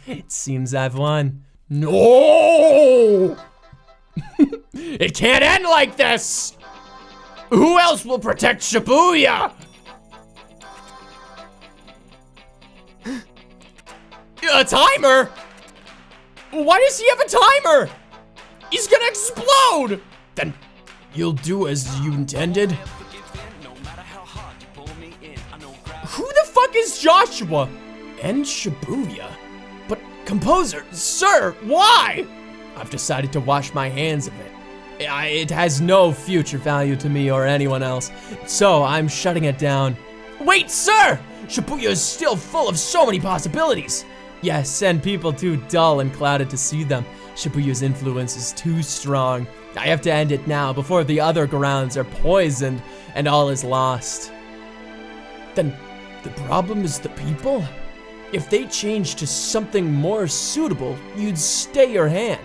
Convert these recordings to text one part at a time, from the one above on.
It seems I've won. No! It can't end like this! Who else will protect Shibuya? A timer? Why does he have a timer? He's gonna explode! Then you'll do as you intended. Who the fuck is Joshua? And Shibuya? But composer, sir, why? I've decided to wash my hands of it. It has no future value to me or anyone else, so I'm shutting it down. Wait, sir! Shibuya is still full of so many possibilities. Yes, and people too dull and clouded to see them. Shibuya's influence is too strong. I have to end it now before the other grounds are poisoned and all is lost. Then the problem is the people? If they change to something more suitable, you'd stay your hand.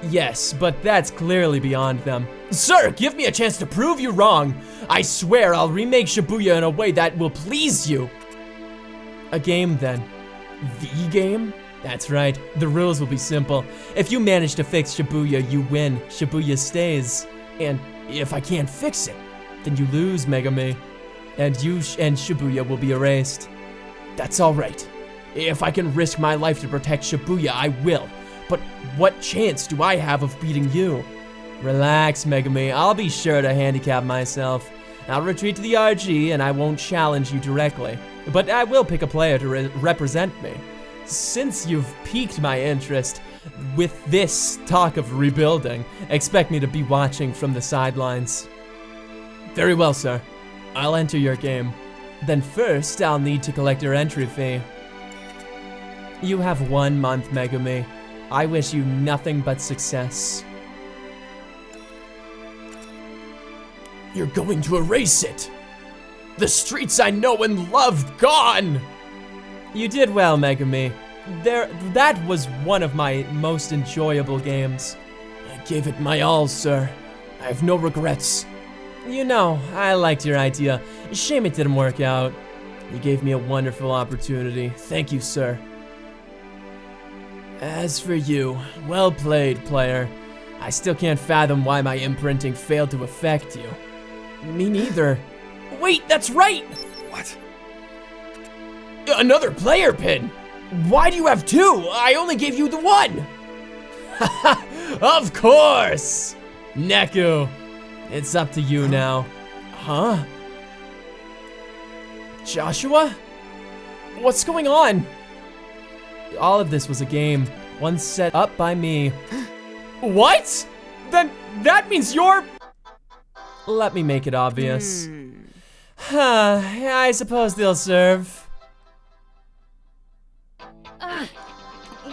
Yes, but that's clearly beyond them. Sir, give me a chance to prove you wrong. I swear I'll remake Shibuya in a way that will please you. A game then. The game? That's right, the rules will be simple. If you manage to fix Shibuya, you win. Shibuya stays. And if I can't fix it, then you lose, Megami. And Shibuya will be erased. That's all right. If I can risk my life to protect Shibuya, I will. But what chance do I have of beating you? Relax, Megami. I'll be sure to handicap myself. I'll retreat to the RG and I won't challenge you directly. But I will pick a player to represent me. Since you've piqued my interest with this talk of rebuilding, expect me to be watching from the sidelines. Very well, sir. I'll enter your game. Then first, I'll need to collect your entry fee. You have 1 month, Megami. I wish you nothing but success. You're going to erase it. The streets I know and love gone. You did well, Megami. That was one of my most enjoyable games. I gave it my all, sir. I have no regrets. You know, I liked your idea. Shame it didn't work out. You gave me a wonderful opportunity. Thank you, sir. As for you, well played, player. I still can't fathom why my imprinting failed to affect you. Me neither. Wait, that's right! What? Another player pin! Why do you have 2? I only gave you the 1! Of course! Neku, it's up to you now. Huh? Joshua? What's going on? All of this was a game, one set up by me. What? Then that means you're... Let me make it obvious. I suppose they'll serve.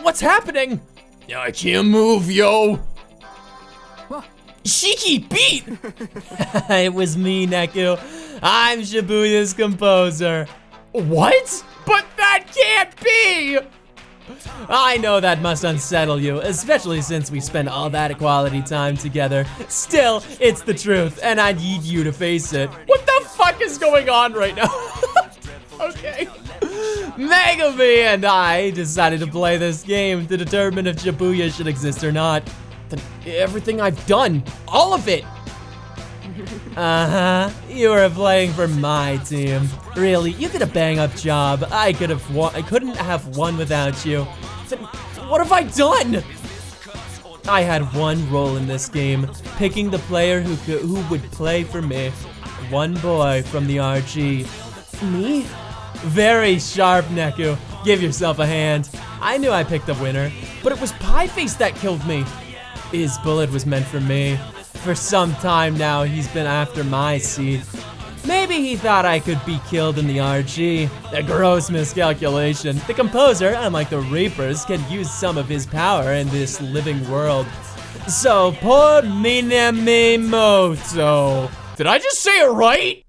What's happening? I can't move, yo. Shiki beat! It was me, Neku. I'm Shibuya's composer. What? But that can't be! I know that must unsettle you, especially since we spent all that quality time together. Still, it's the truth, and I need you to face it. What the fuck is going on right now? Okay. Megami and I decided to play this game to determine if Shibuya should exist or not. Then everything I've done, all of it. You were playing for my team. Really, you did a bang-up job. I couldn't have won without you. Then what have I done? I had one role in this game, picking the player who would play for me. One boy from the RG. Me? Very sharp, Neku. Give yourself a hand. I knew I picked the winner, but it was Pieface that killed me. His bullet was meant for me. For some time now, he's been after my seed. Maybe he thought I could be killed in the RG. A gross miscalculation. The composer, unlike the Reapers, can use some of his power in this living world. So, poor Minamoto. Did I just say it right?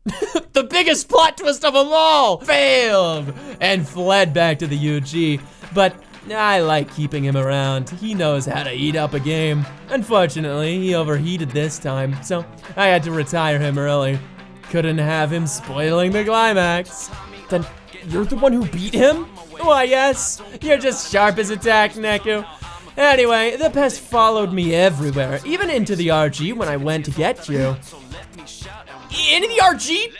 The biggest plot twist of them all! Failed! And fled back to the UG. But I like keeping him around. He knows how to eat up a game. Unfortunately, he overheated this time, so I had to retire him early. Couldn't have him spoiling the climax. Then You're the one who beat him? Why, yes. You're just sharp as a tack, Neku. Anyway, the pest followed me everywhere, even into the RG when I went to get you. Into the RG?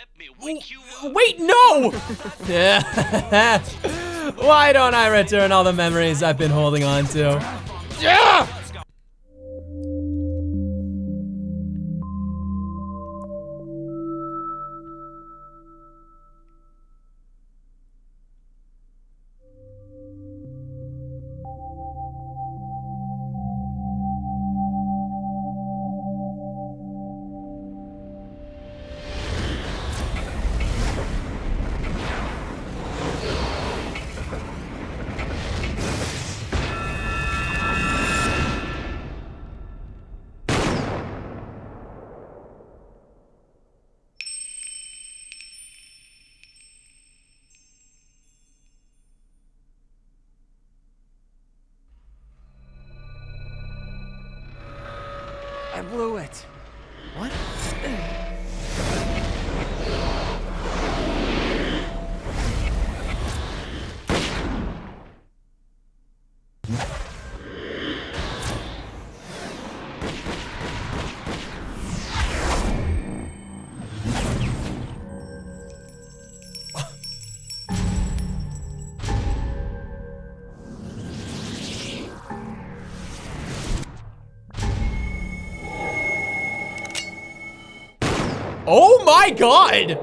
Wait, no! Why don't I return all the memories I've been holding on to? Yeah! I blew it. What? Oh my god!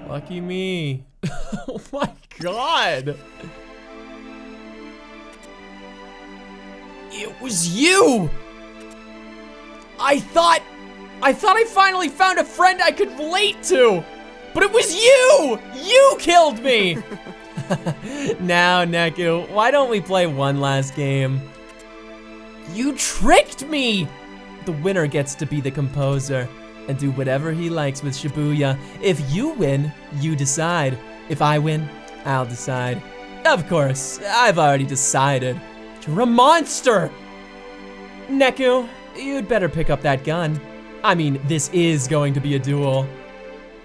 Lucky me. Oh my god! It was you! I thought I finally found a friend I could relate to! But it was you! You killed me! Now, Neku, why don't we play one last game? You tricked me! The winner gets to be the composer and do whatever he likes with Shibuya. If you win, you decide. If I win, I'll decide. Of course, I've already decided. You're a monster! Neku, you'd better pick up that gun. I mean, this is going to be a duel.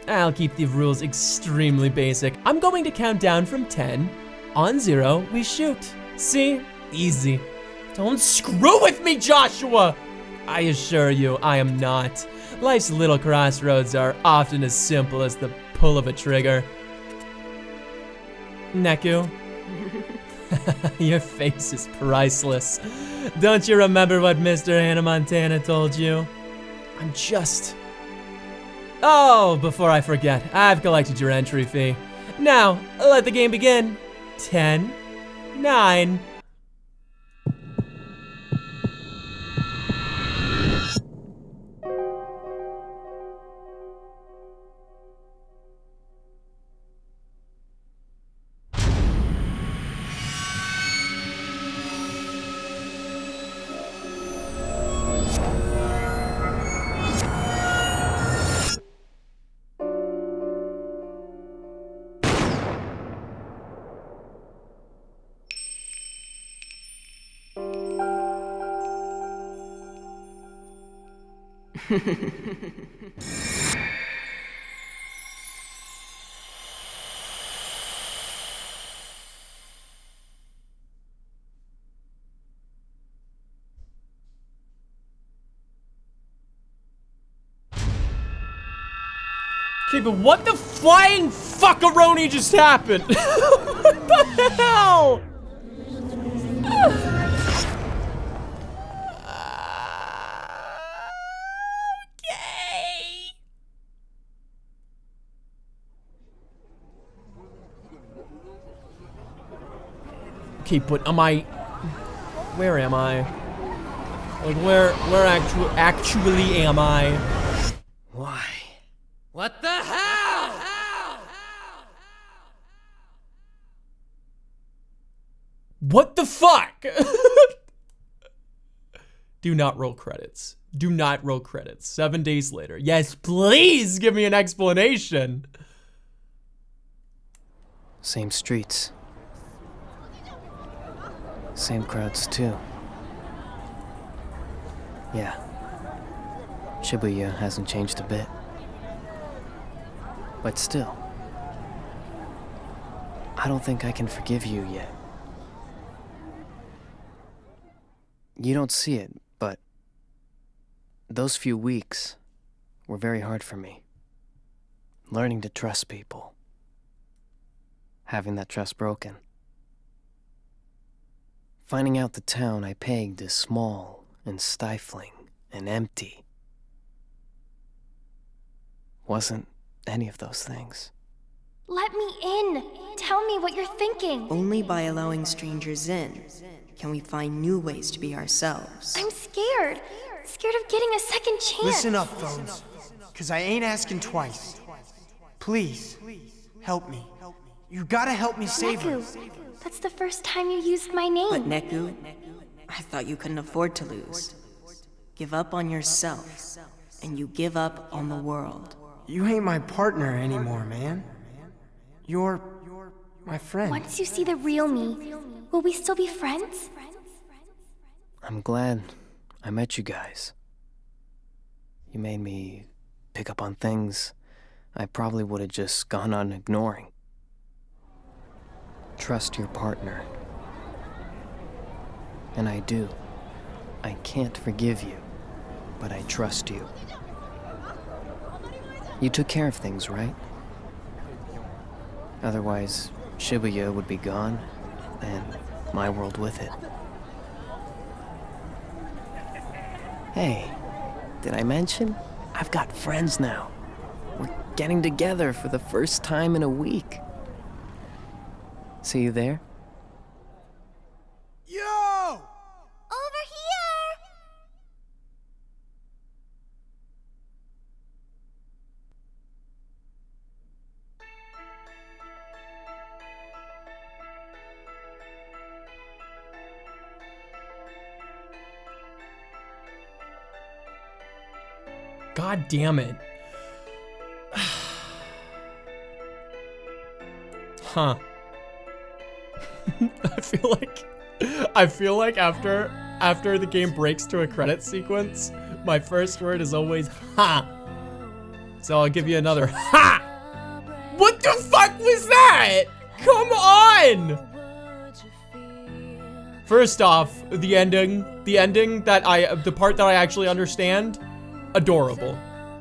I'll keep the rules extremely basic. I'm going to count down from 10. On 0, we shoot. See? Easy. Don't screw with me, Joshua! I assure you, I am not. Life's little crossroads are often as simple as the pull of a trigger. Neku? Your face is priceless. Don't you remember what Mr. Hannah Montana told you? I'm just... Oh, before I forget, I've collected your entry fee. Now, let the game begin. 10, 9... Okay, but what the flying fuckaroni just happened? What the hell? Okay. Okay, but am I? Where am I? Like where actually am I? Why? What the hell? What the fuck? Do not roll credits. Do not roll credits. 7 days later. Yes, please give me an explanation. Same streets. Same crowds, too. Yeah. Shibuya hasn't changed a bit. But still, I don't think I can forgive you yet. You don't see it, but those few weeks were very hard for me. Learning to trust people. Having that trust broken. Finding out the town I pegged is small and stifling and empty. Wasn't any of those things. Let me in! Tell me what you're thinking! Only by allowing strangers in can we find new ways to be ourselves. I'm scared. Scared of getting a second chance. Listen up, Phones. Cause I ain't asking twice. Please, help me. You gotta help me save her. Neku, that's the first time you used my name. But Neku, I thought you couldn't afford to lose. Give up on yourself, and you give up on the world. You ain't my partner anymore, man. You're my friend. Once you see the real me, will we still be friends? I'm glad I met you guys. You made me pick up on things I probably would have just gone on ignoring. Trust your partner. And I do. I can't forgive you, but I trust you. You took care of things, right? Otherwise, Shibuya would be gone, and my world with it. Hey, did I mention? I've got friends now. We're getting together for the first time in a week. See you there? Yo! Over here! God damn it. Huh. I feel like after the game breaks to a credit sequence, my first word is always ha. So I'll give you another ha. What the fuck was that? Come on. First off, the part that I actually understand, adorable.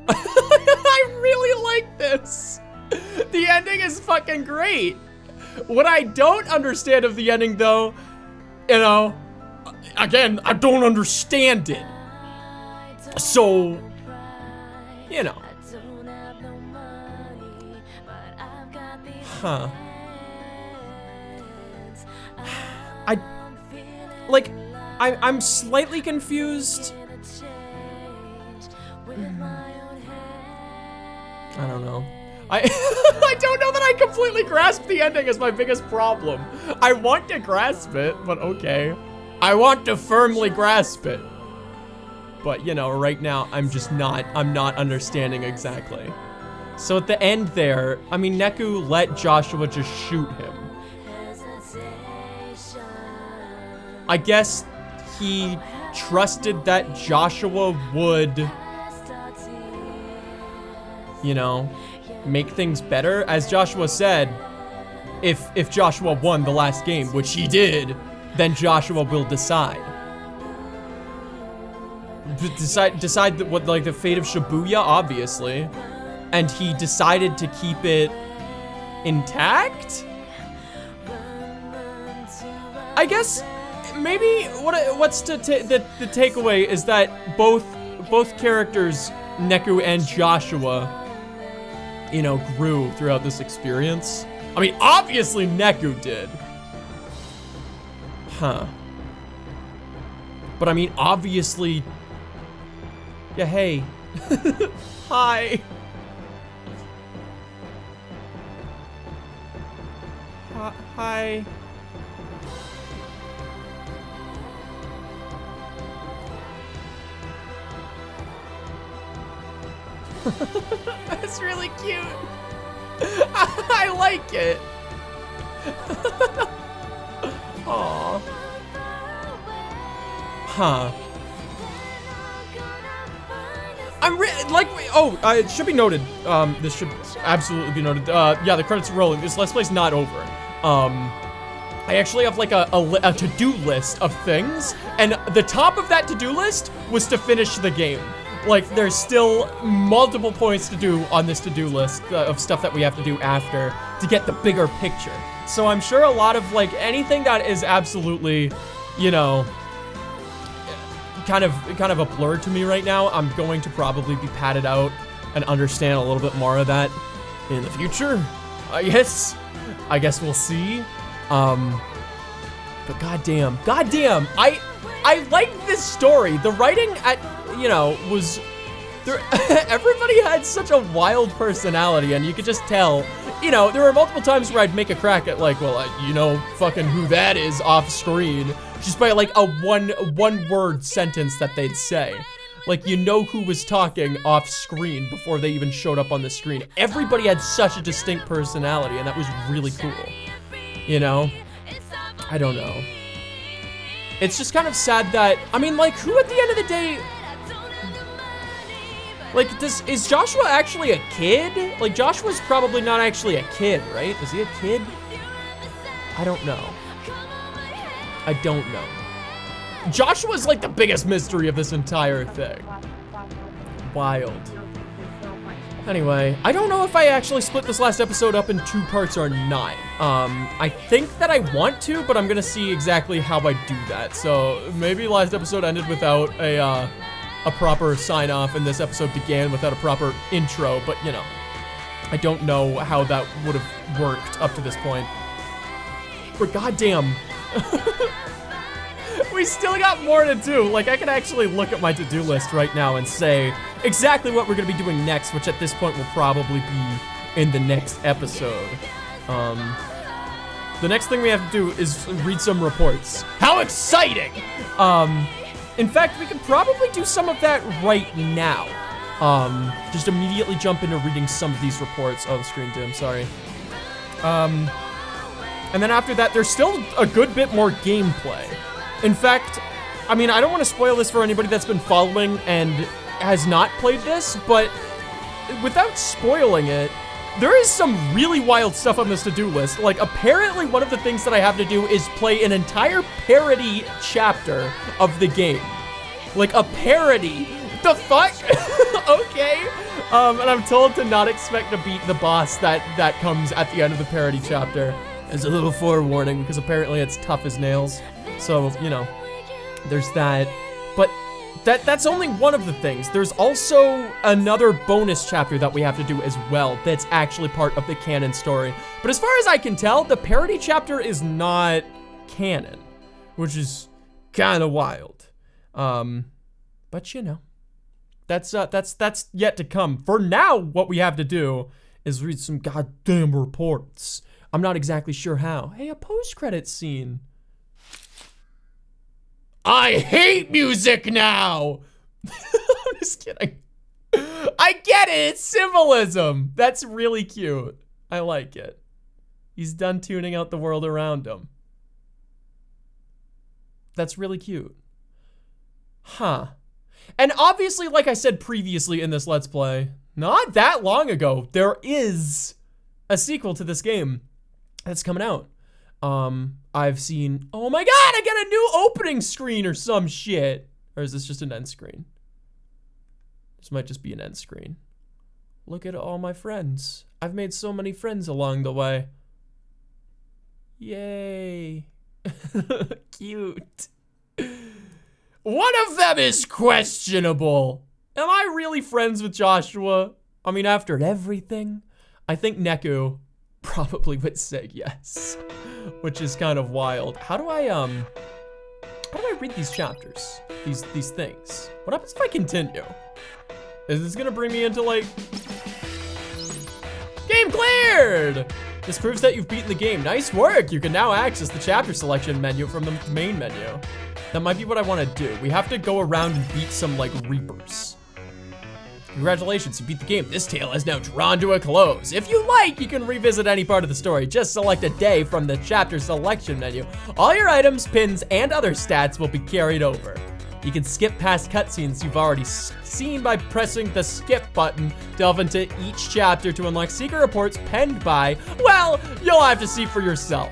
I really like this. The ending is fucking great. What I don't understand of the ending, though, you know, again, I don't understand it. So, you know. Huh. I'm slightly confused. I don't know. I don't know that I completely grasp the ending is my biggest problem. I want to grasp it, but okay. I want to firmly grasp it. But, you know, right now, I'm not understanding exactly. So at the end there, I mean, Neku let Joshua just shoot him. I guess he trusted that Joshua would, you know, make things better. As Joshua said, if Joshua won the last game, which he did, then Joshua will decide. Decide what, like, the fate of Shibuya, obviously. And he decided to keep it intact? I guess maybe what's the takeaway is that both characters, Neku and Joshua, you know, grew throughout this experience. I mean, obviously Neku did. Huh. But I mean, obviously, yeah, hey. Hi. Hi. That's really cute. I like it. Aww. Huh. It should be noted. This should absolutely be noted. Yeah, the credits are rolling. This Let's Play's not over. I actually have like a to-do list of things, and the top of that to-do list was to finish the game. Like, there's still multiple points to do on this to-do list of stuff that we have to do after to get the bigger picture. So I'm sure a lot of, like, anything that is absolutely, you know, kind of a blur to me right now, I'm going to probably be padded out and understand a little bit more of that in the future. I guess we'll see. But goddamn, I like this story. The writing was there. Everybody had such a wild personality, and you could just tell. You know, there were multiple times where I'd make a crack at like, well, fucking who that is off screen, just by like a one word sentence that they'd say. Like, you know who was talking off screen before they even showed up on the screen. Everybody had such a distinct personality, and that was really cool. You know? I don't know. It's just kind of sad that, I mean, like, who at the end of the day, like, is Joshua actually a kid? Like, Joshua's probably not actually a kid, right? Is he a kid? I don't know. I don't know. Joshua's like the biggest mystery of this entire thing. Wild. Anyway, I don't know if I actually split this last episode up in 2 parts or not. I think that I want to, but I'm gonna see exactly how I do that. So maybe last episode ended without a proper sign off, and this episode began without a proper intro, but you know, I don't know how that would have worked up to this point. But goddamn. We still got more to do. Like, I can actually look at my to-do list right now and say exactly what we're gonna be doing next, which at this point will probably be in the next episode. The next thing we have to do is read some reports. How exciting! In fact, we could probably do some of that right now. Just immediately jump into reading some of these reports. Oh, the screen dim, sorry. And then after that, there's still a good bit more gameplay. In fact, I mean, I don't want to spoil this for anybody that's been following and has not played this, but without spoiling it, there is some really wild stuff on this to-do list. Like, apparently one of the things that I have to do is play an entire parody chapter of the game. Like, a parody. The fuck? Okay. And I'm told to not expect to beat the boss that comes at the end of the parody chapter. As a little forewarning, because apparently it's tough as nails. So, you know, there's that. But that's only one of the things. There's also another bonus chapter that we have to do as well that's actually part of the canon story. But as far as I can tell, the parody chapter is not canon, which is kind of wild. But you know, that's yet to come. For now, what we have to do is read some goddamn reports. I'm not exactly sure how. Hey, a post-credit scene. I hate music now! I'm just kidding. I get it, it's symbolism. That's really cute. I like it. He's done tuning out the world around him. That's really cute. Huh. And obviously, like I said previously in this Let's Play, not that long ago, there is a sequel to this game that's coming out. I've seen, oh my god, I got a new opening screen or some shit. Or is this just an end screen? This might just be an end screen. Look at all my friends. I've made so many friends along the way. Yay. Cute. One of them is questionable. Am I really friends with Joshua? I mean, after everything, I think Neku probably would say yes, which is kind of wild. How do I read these chapters? These things. What happens if I continue? Is this gonna bring me into like, game cleared? This proves that you've beaten the game. Nice work. You can now access the chapter selection menu from the main menu. That might be what I want to do. We have to go around and beat some like Reapers. Congratulations, you beat the game. This tale is now drawn to a close. If you like, you can revisit any part of the story. Just select a day from the chapter selection menu. All your items, pins, and other stats will be carried over. You can skip past cutscenes you've already seen by pressing the skip button. Delve into each chapter to unlock secret reports penned by, well, you'll have to see for yourself.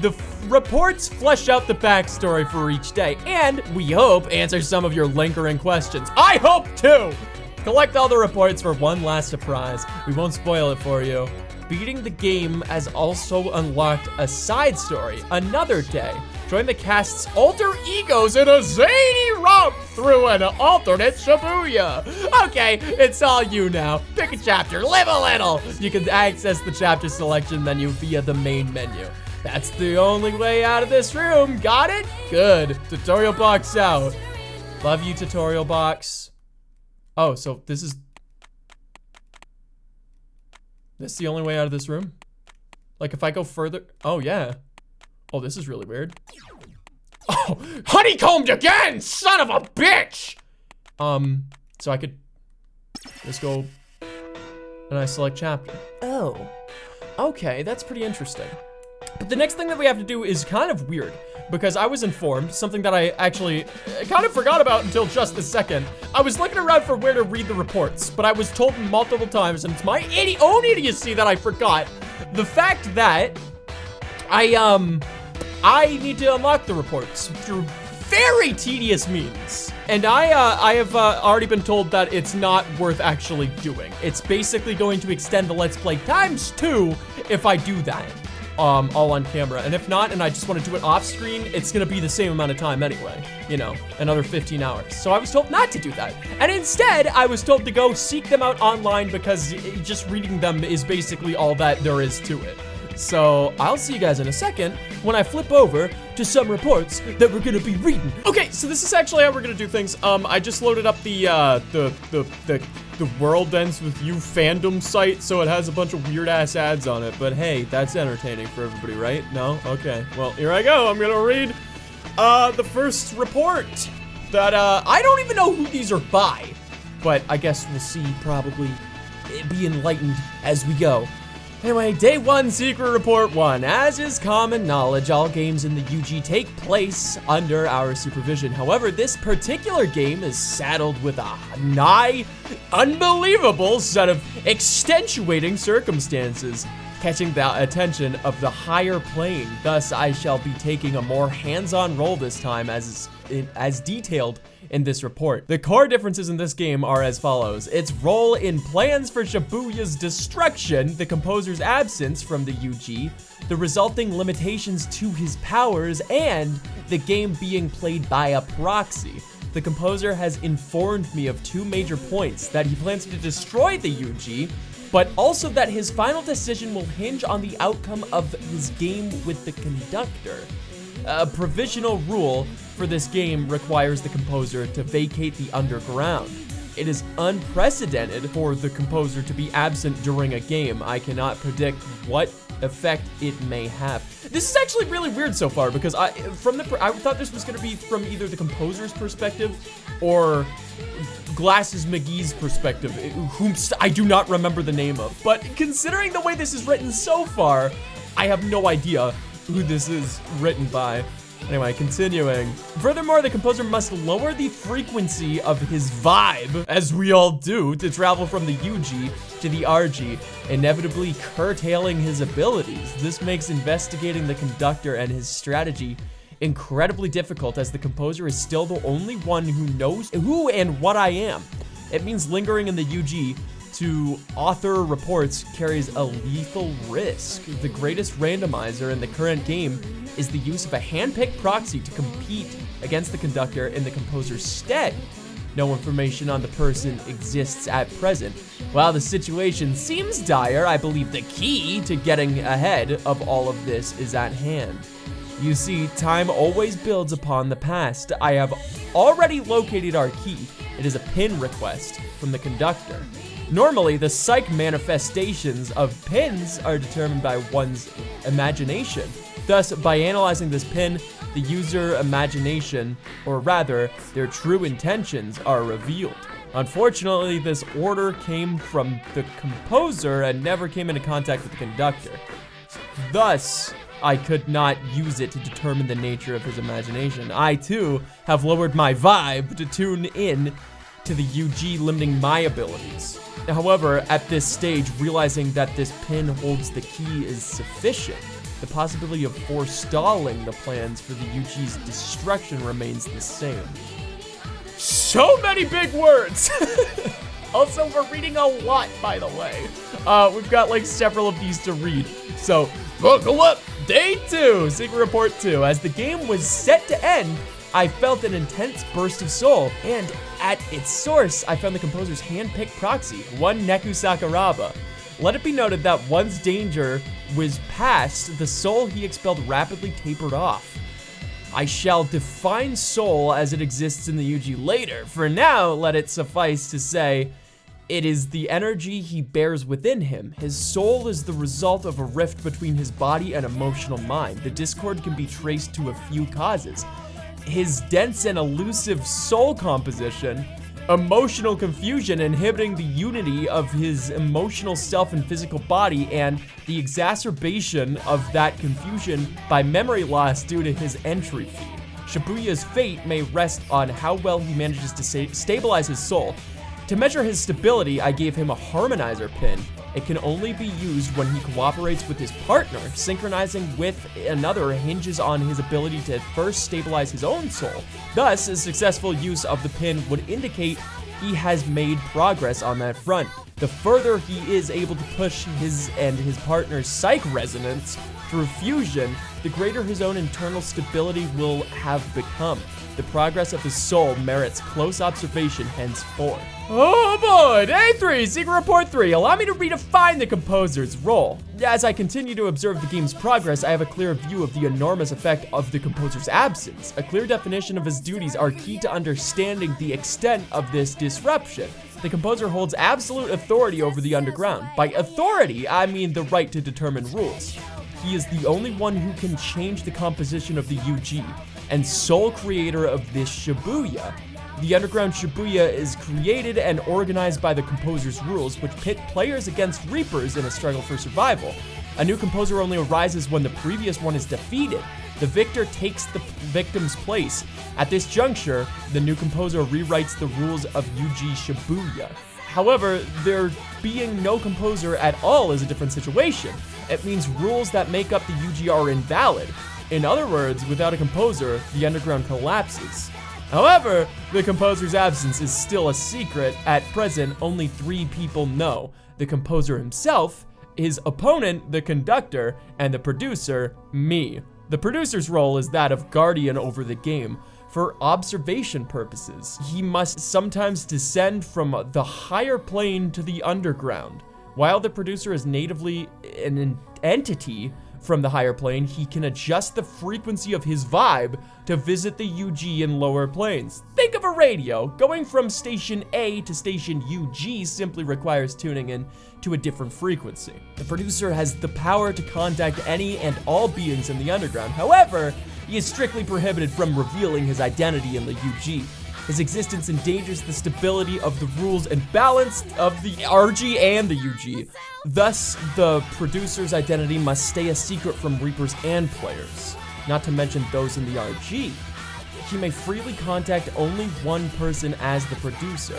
The reports flesh out the backstory for each day, and we hope answer some of your lingering questions. I hope too! Collect all the reports for one last surprise. We won't spoil it for you. Beating the game has also unlocked a side story, Another Day. Join the cast's alter egos in a zany romp through an alternate Shibuya. Okay, it's all you now. Pick a chapter, live a little. You can access the chapter selection menu via the main menu. That's the only way out of this room. Got it? Good. Tutorial box out. Love you, tutorial box. Oh, so this is the only way out of this room? Like if I go further, oh yeah. Oh, this is really weird. Oh, honeycombed again, son of a bitch! So I could just go and I select chapter. Oh, okay, that's pretty interesting. But the next thing that we have to do is kind of weird because I was informed, something that I actually kind of forgot about until just this second. I was looking around for where to read the reports, but I was told multiple times, and it's my own idiocy that I forgot, the fact that I need to unlock the reports through very tedious means. And I have already been told that it's not worth actually doing. It's basically going to extend the Let's Play ×2 if I do that. All on camera, and if not, and I just want to do it off screen, it's gonna be the same amount of time anyway, you know, another 15 hours. So I was told not to do that, and instead I was told to go seek them out online because just reading them is basically all that there is to it. So I'll see you guys in a second when I flip over to some reports that we're gonna be reading. Okay, so this is actually how we're gonna do things. I just loaded up the World Ends With You fandom site, so it has a bunch of weird ass ads on it, but hey, that's entertaining for everybody, right? No? Okay, well, here I go. I'm gonna read the first report that I don't even know who these are by, but I guess we'll see, probably be enlightened as we go. Anyway, Day 1, Secret Report 1. As is common knowledge, all games in the UG take place under our supervision. However, this particular game is saddled with a nigh unbelievable set of extenuating circumstances, catching the attention of the higher plane. Thus, I shall be taking a more hands-on role this time as detailed in this report. The core differences in this game are as follows. Its role in plans for Shibuya's destruction, the composer's absence from the UG, the resulting limitations to his powers, and the game being played by a proxy. The composer has informed me of two major points: that he plans to destroy the UG, but also that his final decision will hinge on the outcome of his game with the conductor. A provisional rule for this game requires the composer to vacate the underground. It is unprecedented for the composer to be absent during a game. I cannot predict what effect it may have. This is actually really weird so far because I thought this was gonna be from either the composer's perspective or Glasses McGee's perspective, whom I do not remember the name of. But considering the way this is written so far, I have no idea who this is written by. Anyway, continuing. Furthermore, the composer must lower the frequency of his vibe, as we all do, to travel from the UG to the RG, inevitably curtailing his abilities. This makes investigating the conductor and his strategy incredibly difficult, as the composer is still the only one who knows who and what I am. It means lingering in the UG to author reports carries a lethal risk. The greatest randomizer in the current game is the use of a hand-picked proxy to compete against the conductor in the composer's stead. No information on the person exists at present. While the situation seems dire, I believe the key to getting ahead of all of this is at hand. You see, time always builds upon the past. I have already located our key. It is a pin request from the conductor. Normally, the psych manifestations of pins are determined by one's imagination. Thus, by analyzing this pin, the user imagination, or rather, their true intentions, are revealed. Unfortunately, this order came from the composer and never came into contact with the conductor. Thus, I could not use it to determine the nature of his imagination. I, too, have lowered my vibe to tune in to the UG, limiting my abilities. However, at this stage, realizing that this pin holds the key is sufficient. The possibility of forestalling the plans for the UG's destruction remains the same. So many big words! Also, we're reading a lot, by the way. We've got like several of these to read. So, buckle up! Day 2, Secret Report 2. As the game was set to end, I felt an intense burst of soul, and at its source, I found the composer's hand-picked proxy, one Neku Sakuraba. Let it be noted that once danger was past, the soul he expelled rapidly tapered off. I shall define soul as it exists in the UG later. For now, let it suffice to say, it is the energy he bears within him. His soul is the result of a rift between his body and emotional mind. The discord can be traced to a few causes. His dense and elusive soul composition, emotional confusion inhibiting the unity of his emotional self and physical body, and the exacerbation of that confusion by memory loss due to his entry fee. Shibuya's fate may rest on how well he manages to stabilize his soul. To measure his stability, I gave him a harmonizer pin. It can only be used when he cooperates with his partner. Synchronizing with another hinges on his ability to first stabilize his own soul. Thus, a successful use of the pin would indicate he has made progress on that front. The further he is able to push his and his partner's psych resonance through fusion, the greater his own internal stability will have become. The progress of the soul merits close observation henceforth. Oh boy, Day 3, Secret Report 3. Allow me to redefine the composer's role. As I continue to observe the game's progress, I have a clear view of the enormous effect of the composer's absence. A clear definition of his duties are key to understanding the extent of this disruption. The composer holds absolute authority over the underground. By authority, I mean the right to determine rules. He is the only one who can change the composition of the UG, and sole creator of this Shibuya. The underground Shibuya is created and organized by the composer's rules, which pit players against Reapers in a struggle for survival. A new composer only arises when the previous one is defeated. The victor takes the victim's place. At this juncture, the new composer rewrites the rules of UG Shibuya. However, there being no composer at all is a different situation. It means rules that make up the UG are invalid. In other words, without a composer, the underground collapses. However, the composer's absence is still a secret. At present, only 3 people know: the composer himself, his opponent, the conductor, and the producer, me. The producer's role is that of guardian over the game. For observation purposes, he must sometimes descend from the higher plane to the underground. While the producer is natively an entity from the higher plane, he can adjust the frequency of his vibe to visit the UG in lower planes. Think of a radio. Going from station A to station UG simply requires tuning in to a different frequency. The producer has the power to contact any and all beings in the underground. However, he is strictly prohibited from revealing his identity in the UG. His existence endangers the stability of the rules and balance of the RG and the UG. Thus, the producer's identity must stay a secret from Reapers and players, not to mention those in the RG. He may freely contact only one person as the producer,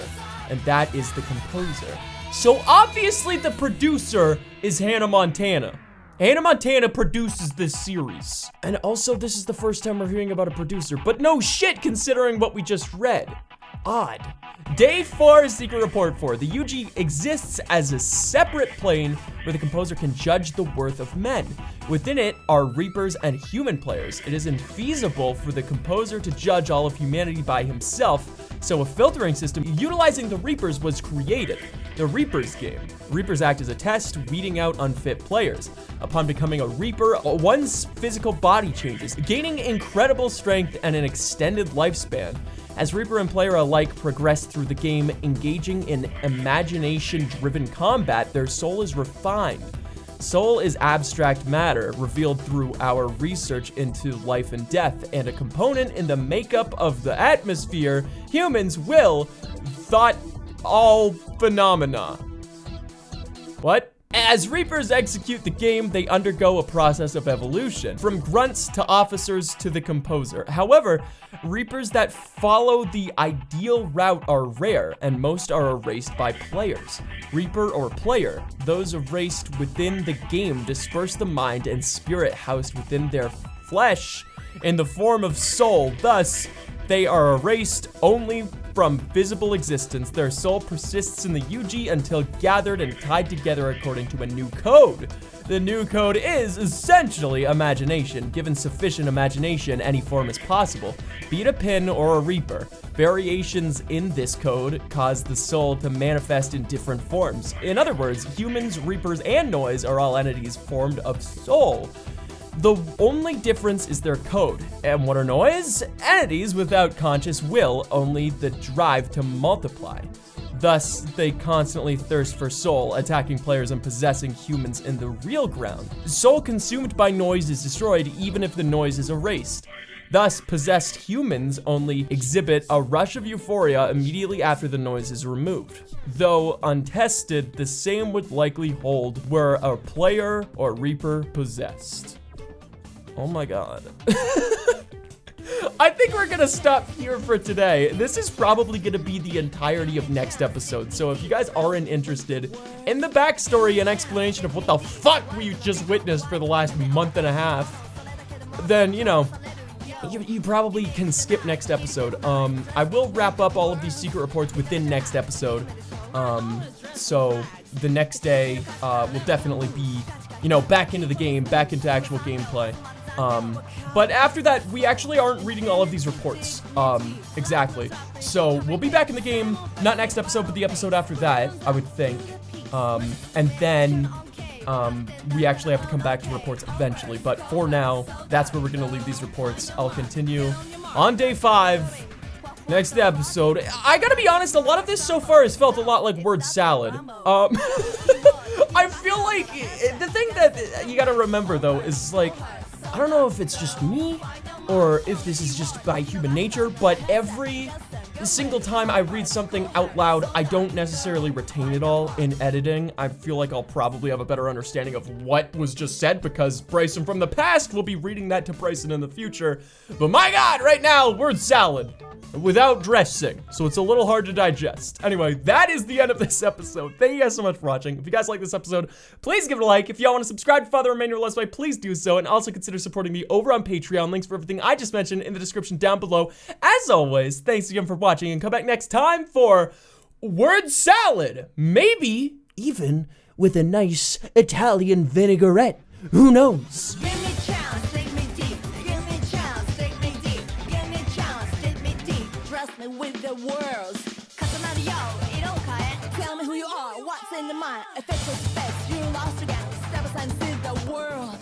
and that is the composer. So obviously the producer is Hannah Montana. Hannah Montana produces this series. And also, this is the first time we're hearing about a producer, but no shit considering what we just read. Odd. Day 4, Secret Report 4. The UG exists as a separate plane where the composer can judge the worth of men. Within it are Reapers and human players. It is infeasible for the composer to judge all of humanity by himself, so a filtering system utilizing the Reapers was created. The Reapers game. Reapers act as a test, weeding out unfit players. Upon becoming a Reaper, one's physical body changes, gaining incredible strength and an extended lifespan. As Reaper and player alike progress through the game, engaging in imagination-driven combat, their soul is refined. Soul is abstract matter, revealed through our research into life and death, and a component in the makeup of the atmosphere humans will, thought all phenomena. What? As Reapers execute the game, they undergo a process of evolution, from grunts to officers to the composer. However, Reapers that follow the ideal route are rare, and most are erased by players. Reaper or player, those erased within the game disperse the mind and spirit housed within their flesh in the form of soul. Thus, they are erased only from visible existence. Their soul persists in the UG until gathered and tied together according to a new code. The new code is essentially imagination. Given sufficient imagination, any form is possible, be it a pin or a Reaper. Variations in this code cause the soul to manifest in different forms. In other words, humans, Reapers, and Noise are all entities formed of soul. The only difference is their code. And what are Noise? Entities without conscious will, only the drive to multiply. Thus, they constantly thirst for soul, attacking players and possessing humans in the real ground. Soul consumed by Noise is destroyed even if the noise is erased. Thus, possessed humans only exhibit a rush of euphoria immediately after the noise is removed. Though untested, the same would likely hold were a player or Reaper possessed. Oh my god. I think we're gonna stop here for today. This is probably gonna be the entirety of next episode, so if you guys aren't interested in the backstory and explanation of what the fuck we just witnessed for the last month and a half, then, you know, you probably can skip next episode. I will wrap up all of these secret reports within next episode. So the next day will definitely be, you know, back into the game, back into actual gameplay. But after that, we actually aren't reading all of these reports, exactly. So we'll be back in the game, not next episode, but the episode after that, I would think. And then, we actually have to come back to reports eventually, but for now, that's where we're gonna leave these reports. I'll continue on day 5, next episode. I gotta be honest, a lot of this so far has felt a lot like word salad. I feel like, the thing that you gotta remember though, is like, I don't know if it's just me or if this is just by human nature, but every single time I read something out loud, I don't necessarily retain it all in editing. I feel like I'll probably have a better understanding of what was just said because Bryson from the past will be reading that to Bryson in the future. But my god, right now, word salad without dressing, so it's a little hard to digest. Anyway, that is the end of this episode. Thank you guys so much for watching. If you guys like this episode, please give it a like. If y'all want to subscribe to Father Remainder Let's Play, please do so, and also consider supporting me over on Patreon. Links for everything I just mentioned in the description down below. As always, thanks again for watching, and come back next time for word salad. Maybe even with a nice Italian vinaigrette. Who knows? Give me chance, take me deep. Give me chance, take me deep. Give me chance, take me deep. Trust me with the words. Cause I'm not yo, it all kind. Tell me who you are, what's in the mind. If it's a space, you're lost again. Step aside and see the world.